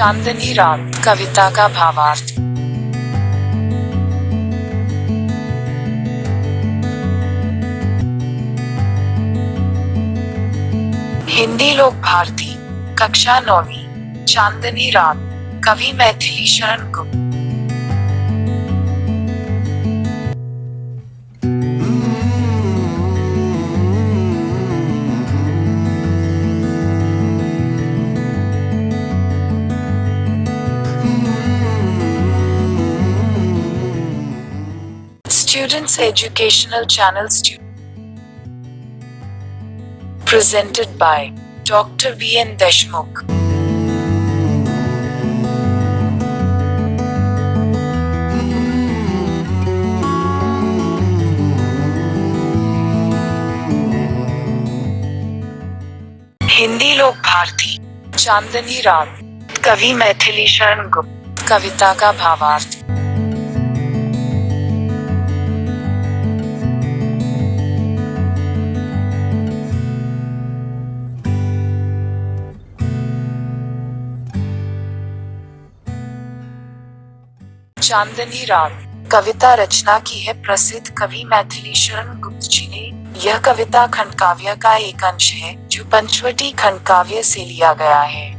चांदनी रात कविता का भावार्थ। हिंदी लोक भारती, कक्षा 9वीं, चांदनी रात, कवि Maithili Sharan Gupt. Students Educational Channel presented by Dr. B.N. Deshmukh. Hindi लोक भारती, चांदनी रात, कवि मैथिली शरण गुप्त। कविता का भावार्थ। चांदनी रात कविता रचना की है प्रसिद्ध कवि मैथिली शरण गुप्त जी ने। यह कविता खंडकाव्य का एक अंश है जो पंचवटी खंडकाव्य से लिया गया है।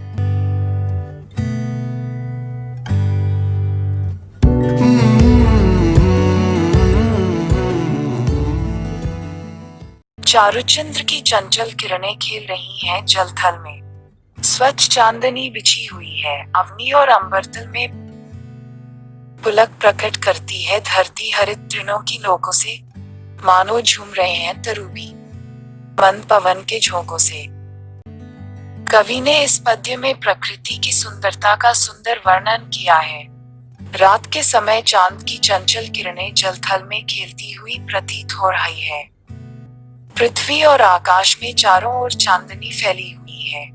चारुचंद्र की चंचल किरणें खेल रही हैं जलथल में। स्वच्छ चांदनी बिछी हुई है अवनी और अंबरतल में। पुलक प्रकट करती है धरती हरित तृणों की नोकों से। मानो झूम रहे हैं तरूबी मंद पवन के झोंकों से। कवि ने इस पद्य में प्रकृति की सुंदरता का सुंदर वर्णन किया है। रात के समय चांद की चंचल किरणें जलथल में खेलती हुई प्रतीत हो रही है। पृथ्वी और आकाश में चारों ओर चांदनी फैली हुई है।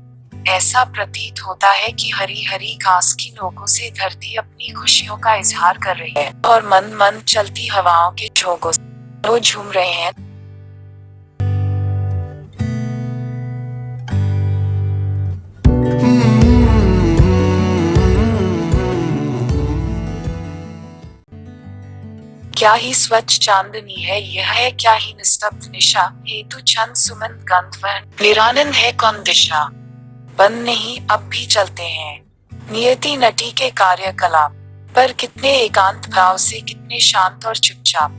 ऐसा प्रतीत होता है कि हरी हरी घास की नोकों से धरती अपनी खुशियों का इजहार कर रही है और मंद मंद चलती हवाओं के झोंकों से वो झूम रहे हैं। क्या ही स्वच्छ चांदनी है यह, है क्या ही निस्तब्ध निशा। हेतु छंद सुमंत गंध वह निरानंद है कौन दिशा। बंद नहीं अब भी चलते हैं नियति नटी के कार्यकलाप, पर कितने एकांत भाव से, कितने शांत और चुपचाप।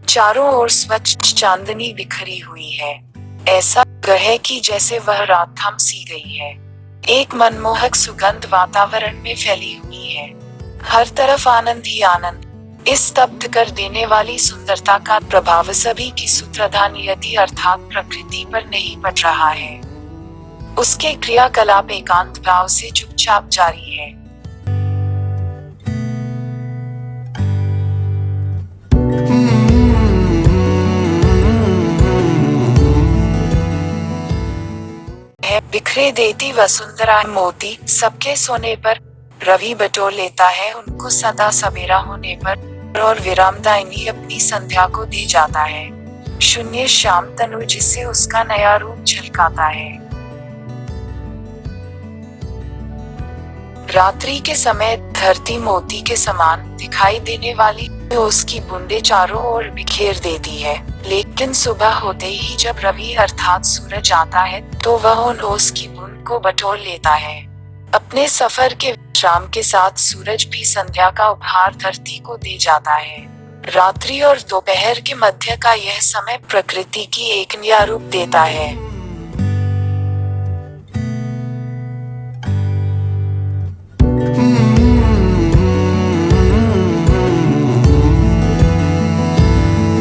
चारों ओर स्वच्छ चांदनी बिखरी हुई है। ऐसा है कि जैसे वह रात थम सी गई है। एक मनमोहक सुगंध वातावरण में फैली हुई है। हर तरफ आनंद ही आनंद। इस स्तब्ध कर देने वाली सुंदरता का प्रभाव सभी की सूत्रधार नियति अर्थात प्रकृति पर नहीं पड़ रहा है। उसके क्रियाकलाप एकांत भाव से चुपचाप जारी है। बिखरे देती वसुंधरा मोती सबके सोने पर। रवि बटोर लेता है उनको सदा सवेरा होने पर, और विरामदायिनी अपनी संध्या को दे जाता है। शून्य श्याम तनु जिससे उसका नया रूप झलकाता है। रात्रि के समय धरती मोती के समान दिखाई देने वाली उसकी बूंदें चारों ओर बिखेर देती है। लेकिन सुबह होते ही जब रवि अर्थात सूरज आता है तो वह उन ओस की बूंद को बटोर लेता है। अपने सफर के विश्राम के साथ सूरज भी संध्या का उपहार धरती को दे जाता है। रात्रि और दोपहर के मध्य का यह समय प्रकृति की एक नया रूप देता है।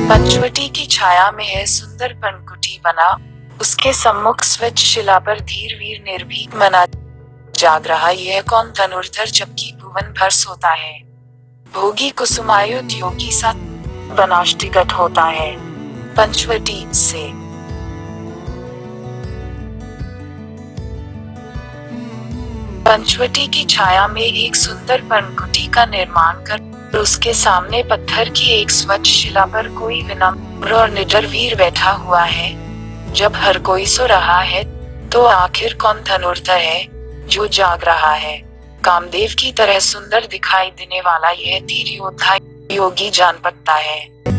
पंचवटी की छाया में है सुंदर पनकुटी बना। उसके सम्मुख स्वच्छ शिला पर धीर वीर निर्भीक मना जाग रहा यह कौन धनुर्धर जबकि भुवन भर सोता है। भोगी कुसुमायुध योगी सा बनाष्टिगत होता है। पंचवटी से पंचवटी की छाया में एक सुंदर पनकुटी का निर्माण कर उसके सामने पत्थर की एक स्वच्छ शिला पर कोई विनम्र और निडर वीर बैठा हुआ है। जब हर कोई सो रहा है तो आखिर कौन धनुर्धर है जो जाग रहा है? कामदेव की तरह सुंदर दिखाई देने वाला यह तीर योद्धा योगी जान पड़ता है।